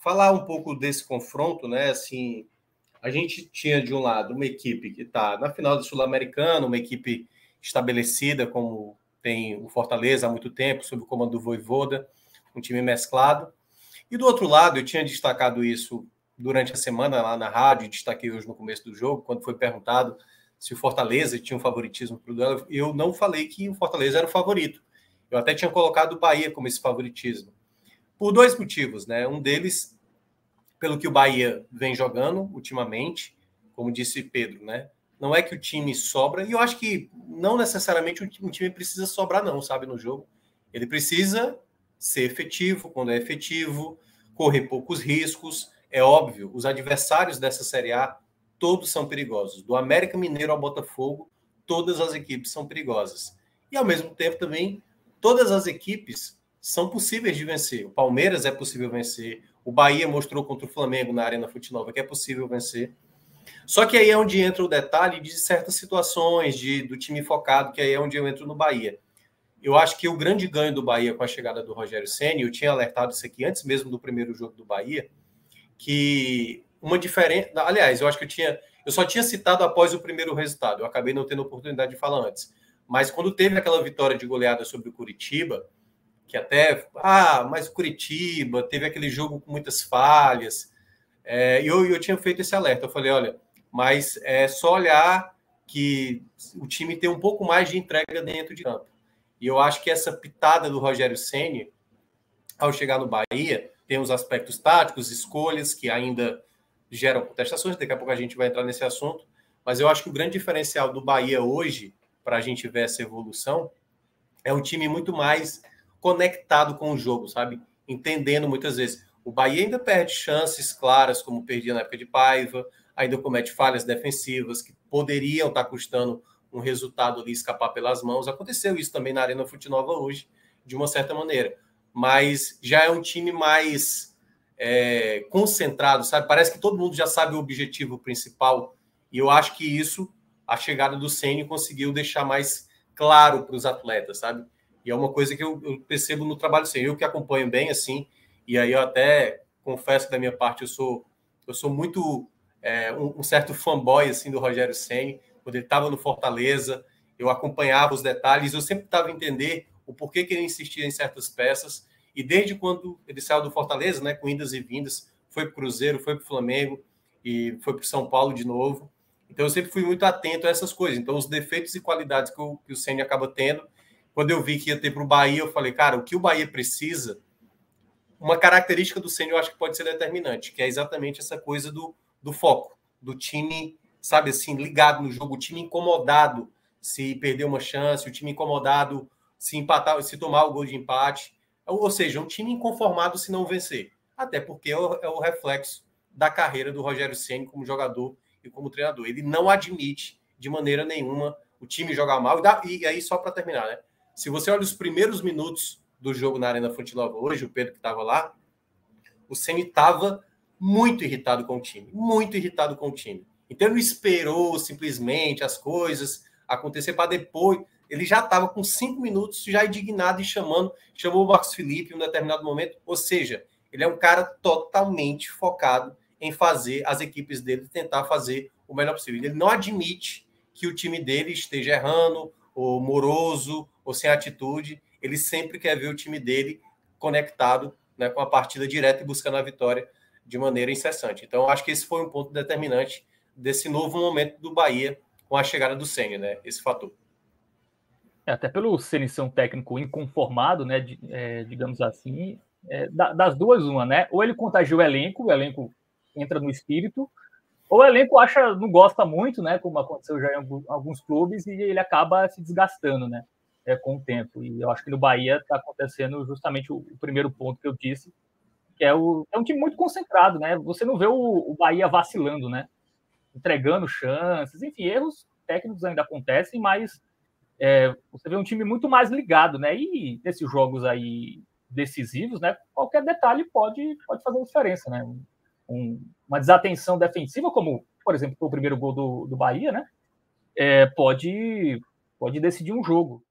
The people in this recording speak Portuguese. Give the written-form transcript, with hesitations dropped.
falar um pouco desse confronto, né? Assim, a gente tinha de um lado uma equipe que está na final do Sul-Americano, uma equipe estabelecida como tem o Fortaleza há muito tempo, sob o comando do Vojvoda, um time mesclado. E do outro lado, eu tinha destacado isso durante a semana lá na rádio, destaquei hoje no começo do jogo, quando foi perguntado se o Fortaleza tinha um favoritismo para o duelo. Eu não falei que o Fortaleza era o favorito. Eu até tinha colocado o Bahia como esse favoritismo. Por dois motivos, né? Um deles, pelo que o Bahia vem jogando ultimamente, como disse Pedro, né? Não é que o time sobra, e eu acho que não necessariamente um time precisa sobrar, não, sabe, no jogo. Ele precisa ser efetivo quando é efetivo, correr poucos riscos. É óbvio, os adversários dessa Série A, todos são perigosos. Do América Mineiro ao Botafogo, todas as equipes são perigosas. E, ao mesmo tempo, também, todas as equipes são possíveis de vencer. O Palmeiras é possível vencer. O Bahia mostrou contra o Flamengo na Arena Fonte Nova que é possível vencer. Só que aí é onde entra o detalhe de certas situações do time focado, que aí é onde eu entro no Bahia. Eu acho que o grande ganho do Bahia com a chegada do Rogério Ceni, eu tinha alertado isso aqui antes mesmo do primeiro jogo do Bahia, que uma diferença... Aliás, eu acho que eu só tinha citado após o primeiro resultado, eu acabei não tendo oportunidade de falar antes. Mas quando teve aquela vitória de goleada sobre o Curitiba, que até... mas o Curitiba teve aquele jogo com muitas falhas, e eu tinha feito esse alerta. Eu falei, olha, mas é só olhar que o time tem um pouco mais de entrega dentro de campo. E eu acho que essa pitada do Rogério Ceni, ao chegar no Bahia, tem os aspectos táticos, escolhas que ainda geram contestações, daqui a pouco a gente vai entrar nesse assunto, mas eu acho que o grande diferencial do Bahia hoje, para a gente ver essa evolução, é um time muito mais conectado com o jogo, sabe? Entendendo muitas vezes. O Bahia ainda perde chances claras, como perdia na época de Paiva, ainda comete falhas defensivas que poderiam estar custando um resultado ali escapar pelas mãos. Aconteceu isso também na Arena Fonte Nova hoje, de uma certa maneira. Mas já é um time mais concentrado, sabe? Parece que todo mundo já sabe o objetivo principal. E eu acho que isso, a chegada do Ceni conseguiu deixar mais claro para os atletas, sabe? E é uma coisa que eu percebo no trabalho assim, eu que acompanho bem, assim, e aí eu até confesso que da minha parte eu sou muito um certo fanboy assim do Rogério Ceni. Quando ele estava no Fortaleza, eu acompanhava os detalhes, eu sempre estava a entender o porquê que ele insistia em certas peças, e desde quando ele saiu do Fortaleza, né, com indas e vindas, foi para o Cruzeiro, foi para o Flamengo, e foi para o São Paulo de novo. Então eu sempre fui muito atento a essas coisas. Então os defeitos e qualidades que o Ceni acaba tendo, quando eu vi que ia ter para o Bahia, eu falei, cara, o que o Bahia precisa, uma característica do Ceni eu acho que pode ser determinante, que é exatamente essa coisa do foco, do time, sabe assim, ligado no jogo, o time incomodado se perder uma chance, o time incomodado se empatar, se tomar o gol de empate, ou seja, um time inconformado se não vencer, até porque é o reflexo da carreira do Rogério Ceni como jogador e como treinador. Ele não admite de maneira nenhuma o time jogar mal. E aí, só para terminar, né? Se você olha os primeiros minutos do jogo na Arena Fonte Nova hoje, o Pedro que estava lá, o Ceni estava muito irritado com o time, muito irritado com o time. Então ele não esperou simplesmente as coisas acontecer para depois. Ele já estava com 5 minutos, já indignado e chamou o Marcos Felipe em um determinado momento. Ou seja, ele é um cara totalmente focado em fazer as equipes dele tentar fazer o melhor possível. Ele não admite que o time dele esteja errando, ou moroso, ou sem atitude. Ele sempre quer ver o time dele conectado, né, com a partida direta e buscando a vitória de maneira incessante. Então, acho que esse foi um ponto determinante desse novo momento do Bahia com a chegada do Ceni, né? Esse fator. Até pelo Ceni ser um técnico inconformado, né, digamos assim, das duas uma, né? Ou ele contagia o elenco entra no espírito, ou o elenco não gosta muito, né, como aconteceu já em alguns clubes, e ele acaba se desgastando, né, com o tempo. E eu acho que no Bahia está acontecendo justamente o primeiro ponto que eu disse, que é um time muito concentrado, né? Você não vê o Bahia vacilando, né? Entregando chances, enfim, erros técnicos ainda acontecem, mas você vê um time muito mais ligado, né? E nesses jogos aí decisivos, né? Qualquer detalhe pode fazer diferença, né? Uma desatenção defensiva, como, por exemplo, o primeiro gol do Bahia, né? Pode decidir um jogo.